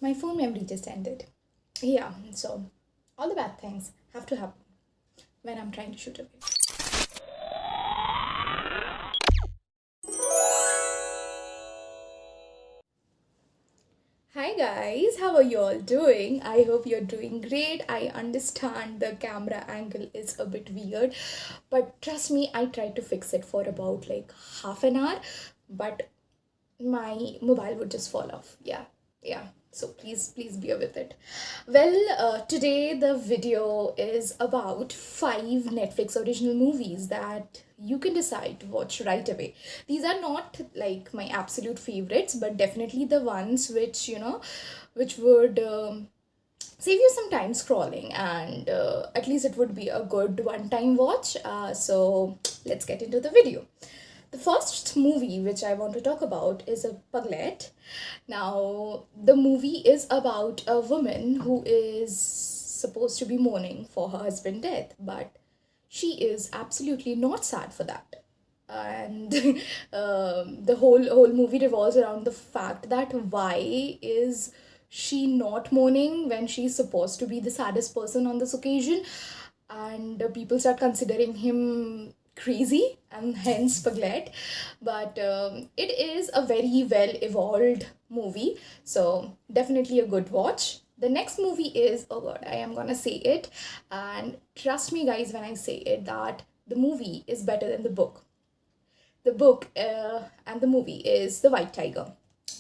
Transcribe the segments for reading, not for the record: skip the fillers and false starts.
My phone memory just ended. Yeah, so all the bad things have to happen when I'm trying to shoot a video. Hi guys, how are you all doing? I hope you're doing great. I understand the camera angle is a bit weird, but trust me, I tried to fix it for about like half an hour, but my mobile would just fall off. Yeah, so please bear with it. Well, today the video is about 5 Netflix original movies that you can decide to watch right away. These are not like my absolute favorites, but definitely the ones which which would save you some time scrolling, and at least it would be a good one-time watch. So let's get into the video. The first movie which I want to talk about is a Baglet. Now, the movie is about a woman who is supposed to be mourning for her husband's death, but she is absolutely not sad for that. And the whole movie revolves around the fact that why is she not mourning when she's supposed to be the saddest person on this occasion, and people start considering him crazy and hence Baglet. But it is a very well evolved movie, so definitely a good watch. The next movie is, oh god, I am gonna say it, and trust me guys when I say it, that the movie is better than the book. The book and the movie is The White Tiger.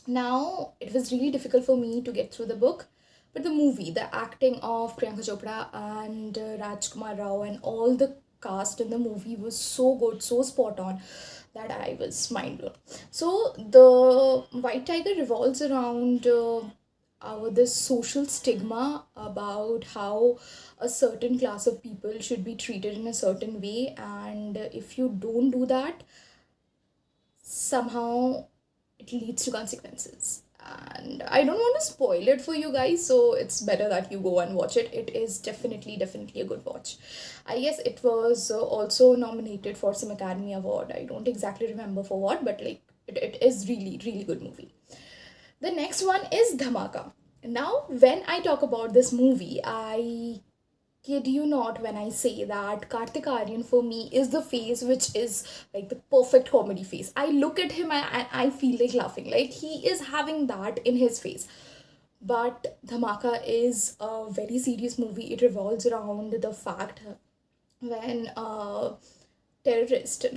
Now, it was really difficult for me to get through the book, but the movie, the acting of Priyanka Chopra and Rajkumar Rao and all the cast in the movie was so good, so spot on, that I was mind blown. So the White Tiger revolves around this social stigma about how a certain class of people should be treated in a certain way, and if you don't do that, somehow it leads to consequences. And I don't want to spoil it for you guys, so it's better that you go and watch it. It is definitely a good watch. I guess it was also nominated for some Academy Award. I don't exactly remember for what, but like it is really good movie. The next one is Dhamaka. Now, when I talk about this movie, I kid you not when I say that Kartik Aaryan for me is the face which is like the perfect comedy face. I look at him and I feel like laughing. Like he is having that in his face. But Dhamaka is a very serious movie. It revolves around the fact when a terrorist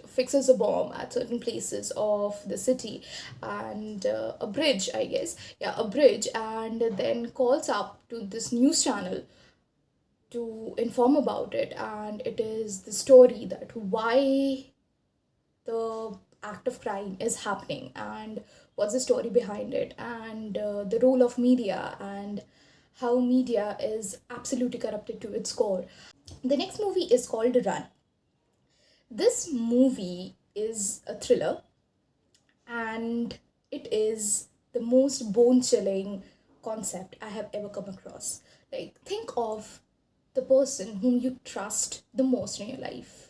fixes a bomb at certain places of the city, and a bridge, I guess, yeah, a bridge, and then calls up to this news channel to inform about it. And it is the story that why the act of crime is happening and what's the story behind it, and the role of media and how media is absolutely corrupted to its core. The next movie is called Run. This movie is a thriller, and it is the most bone chilling concept I have ever come across. Like, think of the person whom you trust the most in your life.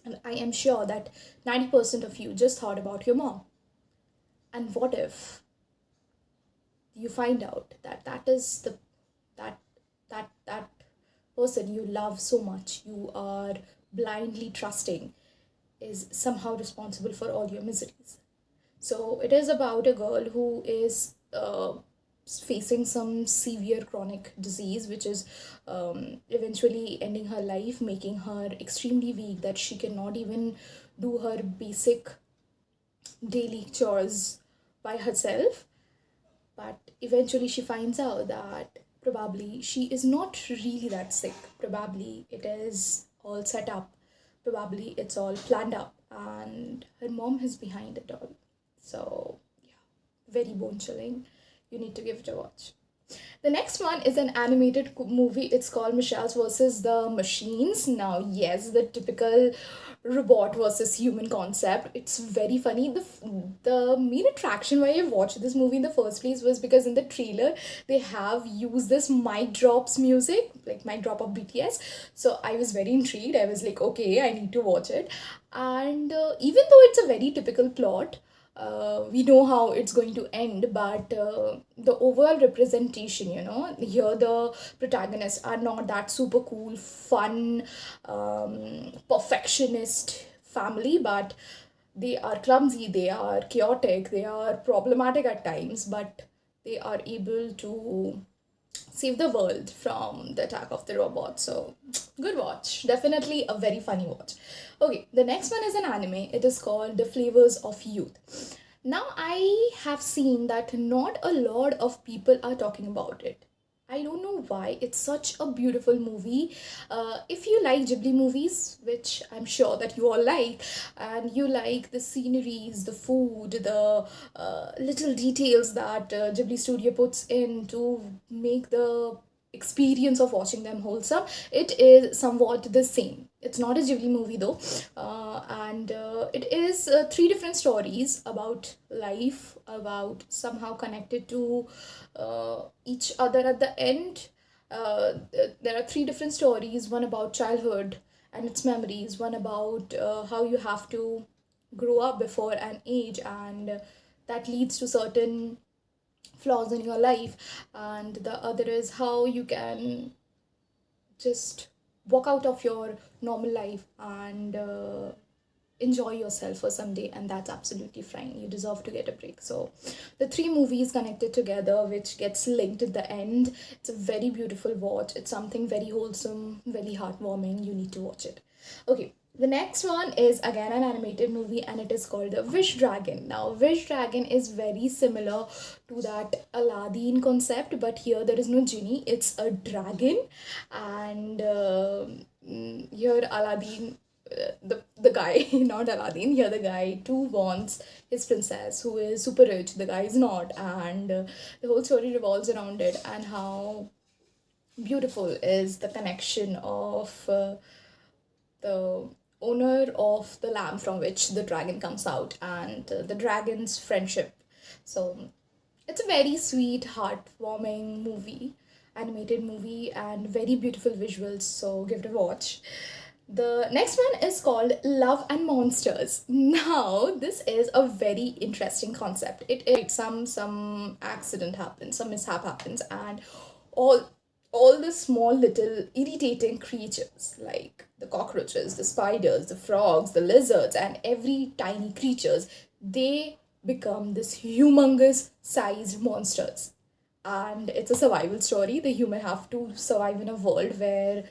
And I am sure that 90% of you just thought about your mom. And what if you find out that that person you love so much, you are blindly trusting, is somehow responsible for all your miseries. So it is about a girl who is facing some severe chronic disease, which is eventually ending her life, making her extremely weak, that she cannot even do her basic daily chores by herself. But eventually she finds out that probably she is not really that sick. Probably it is all set up. Probably it's all planned up, and her mom is behind it all. So, yeah, very bone chilling. You need to give it a watch. The next one is an animated movie. It's called Michelle's versus the Machines. Now, yes, the typical robot versus human concept. It's very funny. The main attraction why I watched this movie in the first place was because in the trailer they have used this mic drops music, like mic drop of BTS. So I was very intrigued. I was like, okay, I need to watch it. And even though it's a very typical plot, we know how it's going to end, but the overall representation, here the protagonists are not that super cool, fun, perfectionist family, but they are clumsy, they are chaotic, they are problematic at times, but they are able to save the world from the attack of the robot. So, good watch. Definitely a very funny watch. Okay, the next one is an anime. It is called The Flavors of Youth. Now, I have seen that not a lot of people are talking about it. I don't know why. It's such a beautiful movie. If you like Ghibli movies, which I'm sure that you all like, and you like the sceneries, the food, the little details that Ghibli Studio puts in to make the experience of watching them wholesome, it is somewhat the same. It's not a Ghibli movie though, and it is three different stories about life, about somehow connected to each other at the end. There are three different stories, one about childhood and its memories, one about how you have to grow up before an age, and that leads to certain flaws in your life, and the other is how you can just walk out of your normal life and enjoy yourself for some day, and that's absolutely fine. You deserve to get a break. So the three movies connected together, which gets linked at the end. It's a very beautiful watch. It's something very wholesome, very heartwarming. You need to watch it. Okay, the next one is again an animated movie, and it is called The Wish Dragon. Now, Wish Dragon is very similar to that Aladdin concept, but here there is no genie, it's a dragon. And here Aladdin, the guy, not Aladdin, here the guy too wants his princess who is super rich, the guy is not, and the whole story revolves around it, and how beautiful is the connection of the owner of the lamb from which the dragon comes out, and the dragon's friendship. So it's a very sweet, heartwarming movie, animated movie, and very beautiful visuals. So give it a watch. The next one is called Love and Monsters. Now, this is a very interesting concept. It is some accident happens, some mishap happens, and all all the small little irritating creatures like the cockroaches, the spiders, the frogs, the lizards, and every tiny creatures, they become this humongous sized monsters. And it's a survival story. The human have to survive in a world where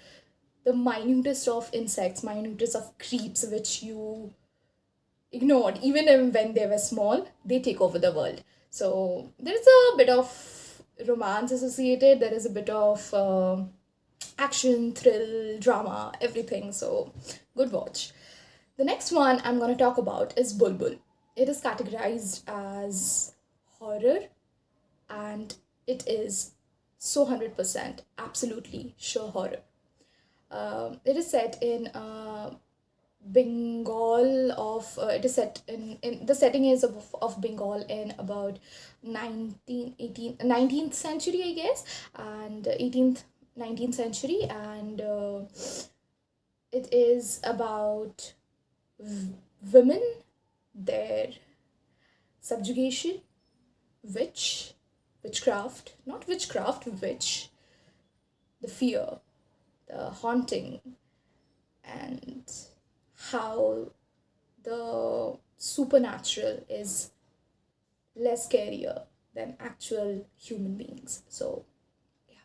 the minutest of insects, minutest of creeps which you ignored, even when they were small, they take over the world. So there is a bit of romance associated, there is a bit of action, thrill, drama, everything. So good watch. The next one I'm going to talk about is Bulbbul. It is categorized as horror, and it is so 100% absolutely sure horror. It is set in Bengal of it is set in the setting is of Bengal in about 19th century, I guess, and 18th 19th century, and it is about women, their subjugation, witchcraft, not witchcraft, witch, the fear, the haunting, and how the supernatural is less scarier than actual human beings. So, yeah,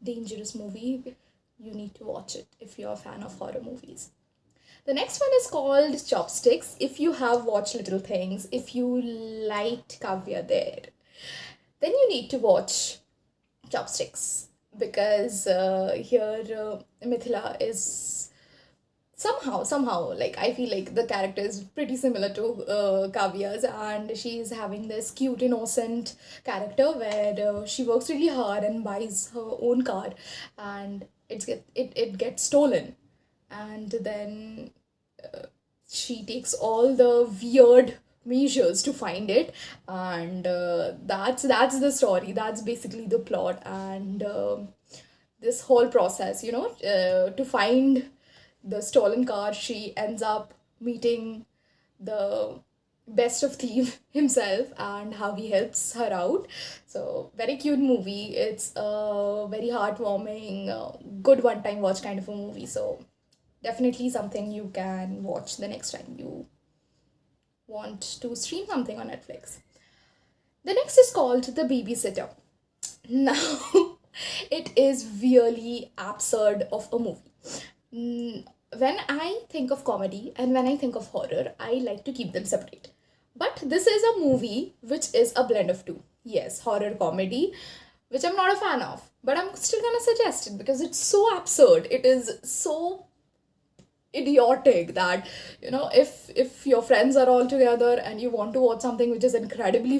dangerous movie. You need to watch it if you're a fan of horror movies. The next one is called Chopsticks. If you have watched Little Things, if you liked Kavya there, then you need to watch Chopsticks, because here Mithila is somehow, like, I feel like the character is pretty similar to Kavya's, and she's having this cute innocent character where she works really hard and buys her own car, and it gets stolen, and then she takes all the weird measures to find it, and that's the story, that's basically the plot, and this whole process, to find the stolen car, she ends up meeting the best of thief himself and how he helps her out. So very cute movie. It's a very heartwarming, good one-time watch kind of a movie. So definitely something you can watch the next time you want to stream something on Netflix. The next is called The Babysitter. Now, it is really absurd of a movie. When I think of comedy and when I think of horror, I like to keep them separate. But this is a movie which is a blend of two. Yes, horror comedy, which I'm not a fan of, but I'm still gonna suggest it because it's so absurd. It is so idiotic that, if your friends are all together and you want to watch something which is incredibly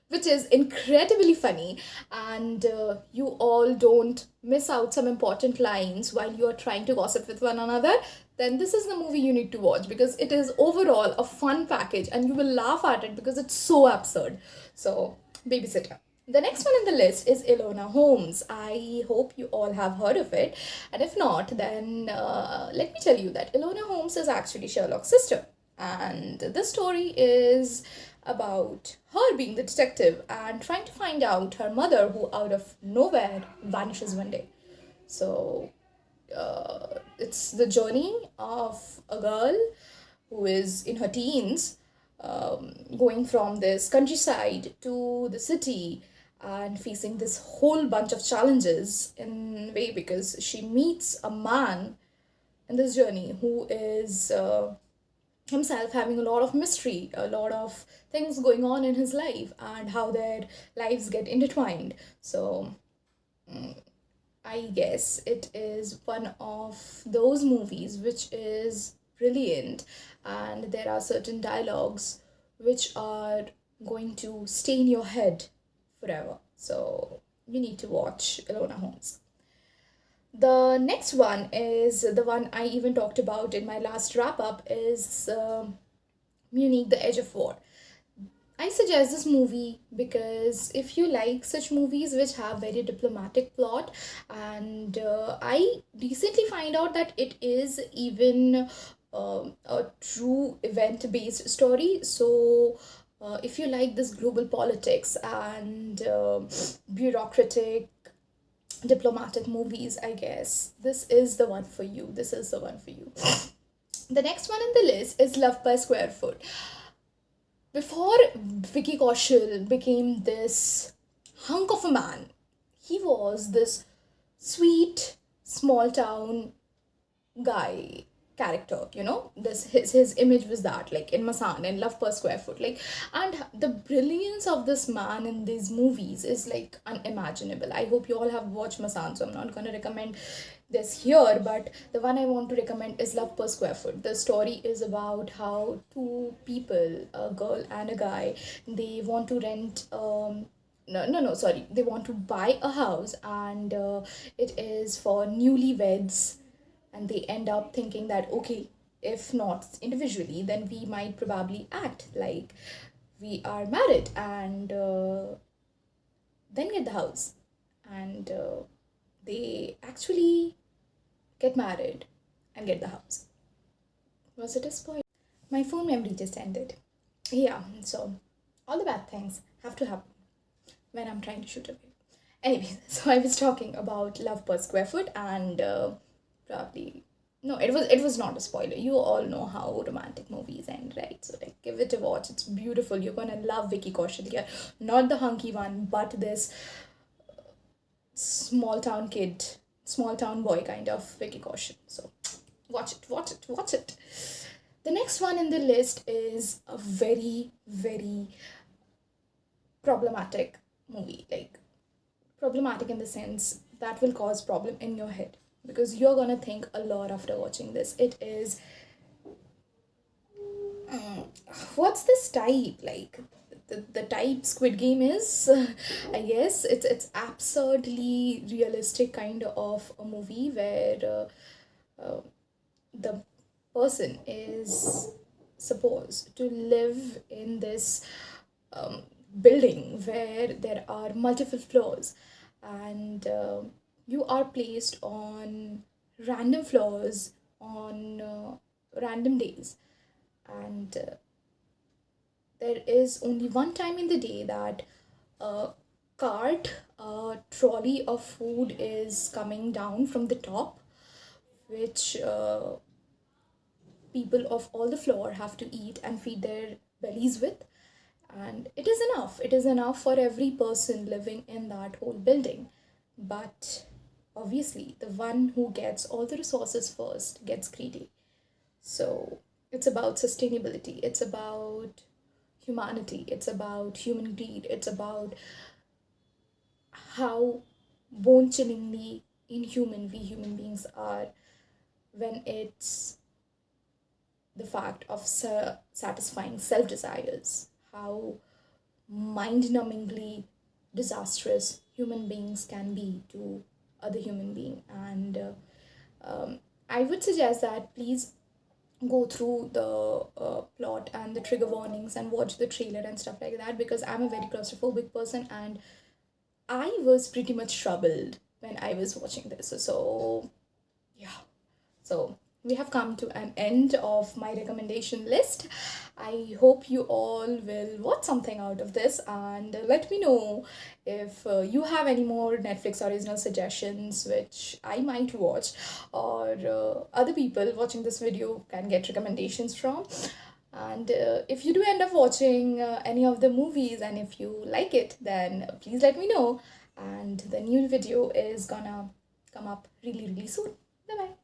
which is incredibly funny, and you all don't miss out some important lines while you are trying to gossip with one another, then this is the movie you need to watch because it is overall a fun package and you will laugh at it because it's so absurd. So, Babysitter. The next one in the list is Enola Holmes. I hope you all have heard of it. And if not, then let me tell you that Enola Holmes is actually Sherlock's sister. And this story is about her being the detective and trying to find out her mother, who out of nowhere vanishes one day. So it's the journey of a girl who is in her teens, going from this countryside to the city and facing this whole bunch of challenges in a way because she meets a man in this journey who is himself having a lot of mystery, a lot of things going on in his life, and how their lives get intertwined. So, I guess it is one of those movies which is brilliant, and there are certain dialogues which are going to stay in your head forever. So, you need to watch Enola Holmes. The next one is the one I even talked about in my last wrap up is Munich, The Edge of War. I suggest this movie because if you like such movies which have very diplomatic plot, and I recently find out that it is even a true event based story. So if you like this global politics and bureaucratic diplomatic movies, I guess this is the one for you. This is the one for you. The next one in the list is Love per Square Foot. Before Vicky Kaushal became this hunk of a man, he was this sweet small town guy character, this his image was that, like in Masan and Love Per Square Foot, like, and the brilliance of this man in these movies is like unimaginable. I hope you all have watched Masan, so I'm not going to recommend this here, but the one I want to recommend is Love Per Square Foot. The story is about how two people, a girl and a guy, they want to rent no, sorry, they want to buy a house, and it is for newlyweds, and they end up thinking that, okay, if not individually, then we might probably act like we are married, and then get the house, and they actually get married and get the house. Was it a spoiler? My phone memory just ended. Yeah, so all the bad things have to happen when I'm trying to shoot a video. Anyways, so I was talking about Love Per Square Foot, and probably no, it was not a spoiler. You all know how romantic movies end, right? So like, give it a watch. It's beautiful. You're gonna love Vicky Kaushal here. Not the hunky one, but this small town kid, small town boy kind of Vicky Kaushal. So watch it, watch it, watch it. The next one in the list is a very, very problematic movie. Like, problematic in the sense that will cause problem in your head because you're gonna think a lot after watching this. It is what's this type, like the type Squid Game is? I guess it's absurdly realistic kind of a movie where the person is supposed to live in this building where there are multiple floors, and you are placed on random floors on random days. And there is only one time in the day that a cart, a trolley of food is coming down from the top, which people of all the floor have to eat and feed their bellies with. And it is enough. It is enough for every person living in that whole building. But obviously, the one who gets all the resources first gets greedy. So it's about sustainability, it's about humanity, it's about human greed, it's about how bone chillingly inhuman we human beings are when it's the fact of satisfying self desires, how mind numbingly disastrous human beings can be to other human being. And I would suggest that please go through the plot and the trigger warnings and watch the trailer and stuff like that, because I'm a very claustrophobic person and I was pretty much troubled when I was watching this. So yeah, so we have come to an end of my recommendation list. I hope you all will watch something out of this, and let me know if you have any more Netflix original suggestions which I might watch, or other people watching this video can get recommendations from. And if you do end up watching any of the movies and if you like it, then please let me know. And the new video is gonna come up really, really soon. Bye bye.